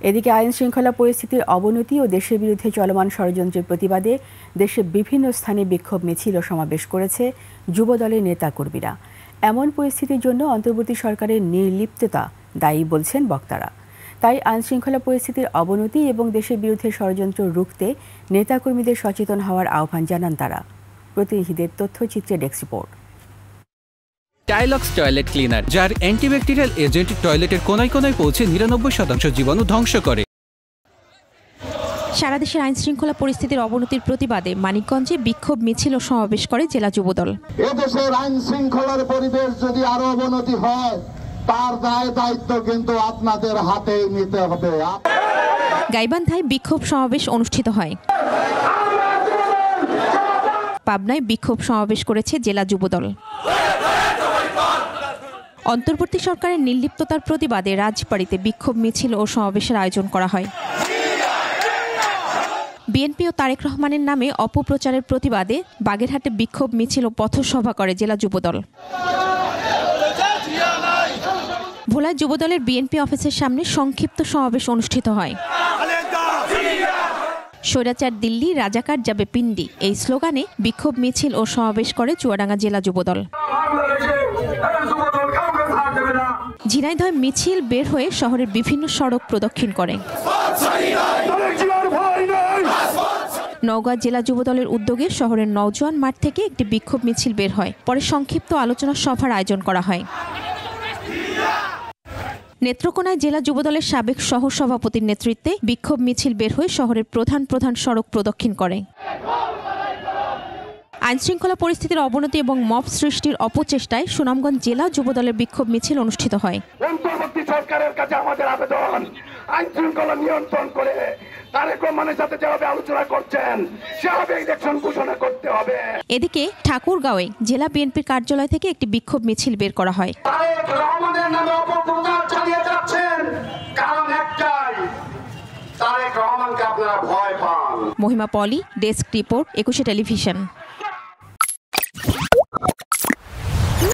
এদিকে আইন শৃঙ্খলা পরিস্থিতির অবনতি ও দেশের বিরুদ্ধে চলমান ষড়যন্ত্রের প্রতিবাদে দেশের বিভিন্ন স্থানে বিক্ষোভ মিছিল ও সমাবেশ করেছে যুবদলের নেতাকর্মীরা। এমন পরিস্থিতির জন্য অন্তর্বর্তী সরকারের নির্লিপ্ততা দায়ী বলছেন বক্তারা। তাই আইন শৃঙ্খলা পরিস্থিতির অবনতি এবং দেশের বিরুদ্ধে ষড়যন্ত্র রুখতে নেতাকর্মীদের সচেতন হওয়ার আহ্বান জানান তারা। প্রতিনিধিদের তথ্যচিত্রে ডেস্ক রিপোর্ট। টাইলক্স টয়লেট ক্লিনার, যার অ্যান্টিব্যাকটেরিয়াল এজেন্ট টয়লেটের কোনায় কোনায় পৌঁছে 99% জীবাণু ধ্বংস করে। সারা দেশের আইন শৃঙ্খলা পরিস্থিতির অবনতির প্রতিবাদে মানিকগঞ্জে বিক্ষোভ মিছিল ও সমাবেশ করে জেলা যুবদল। এদেশের আইন শৃঙ্খলার পরিবেশ যদি আরো অবনতি হয়, তার দায়িত্ব কিন্তু আপনাদের হাতে নিতে হবে। গাইবান্ধায় বিক্ষোভ সমাবেশ অনুষ্ঠিত হয়। পাবনায় বিক্ষোভ সমাবেশ করেছে জেলা যুবদল। অন্তর্বর্তী সরকারের নির্লিপ্ততার প্রতিবাদে রাজবাড়ীতে বিক্ষোভ মিছিল ও সমাবেশের আয়োজন করা হয়। বিএনপি ও তারেক রহমানের নামে অপপ্রচারের প্রতিবাদে বাগেরহাটে বিক্ষোভ মিছিল ও পথসভা করে জেলা যুবদল। ভোলায় যুবদলের বিএনপি অফিসের সামনে সংক্ষিপ্ত সমাবেশ অনুষ্ঠিত হয়। স্বৈরাচার দিল্লি, রাজাকার যাবে পিন্ডি, এই স্লোগানে বিক্ষোভ মিছিল ও সমাবেশ করে চুয়াডাঙ্গা জেলা যুবদল। ঝিনাইদহে মিছিল বের হয়ে শহরের বিভিন্ন সড়ক প্রদক্ষিণ করে। নওগাঁ জেলা যুবদলের উদ্যোগে শহরের নওজোয়ান মাঠ থেকে একটি বিক্ষোভ মিছিল বের হয়। পরে সংক্ষিপ্ত আলোচনা সভার আয়োজন করা হয়। নেত্রকোনায় জেলা যুবদলের সাবেক সহসভাপতির নেতৃত্বে বিক্ষোভ মিছিল বের হয়ে শহরের প্রধান প্রধান সড়ক প্রদক্ষিণ করে। আইনশৃঙ্খলা পরিস্থিতির অবনতি এবং মব সৃষ্টির অপচেষ্টায় সুনামগঞ্জ জেলা যুবদলের বিক্ষোভ মিছিল অনুষ্ঠিত হয়। অন্তর্বর্তী সরকারের কাছে আমাদের আবেদন, আইনশৃঙ্খলা নিয়ন্ত্রণ করে তারেক রহমানের সাথে যেভাবে আলোচনা করছেন সেভাবে ইলেকশন ঘোষণা করতে হবে। এদিকে ঠাকুরগাঁওয়ে জেলা বিএনপির কার্যালয় থেকে একটি বিক্ষোভ মিছিল বের করা হয়। তারেক রহমানের নামে অপপ্রচার চালিয়ে যাচ্ছেন, কারণ একটাই, তারেক রহমানকে আপনারা ভয় পান। মহিমা পলি, ডেস্ক রিপোর্ট, 21 টেলিভিশন।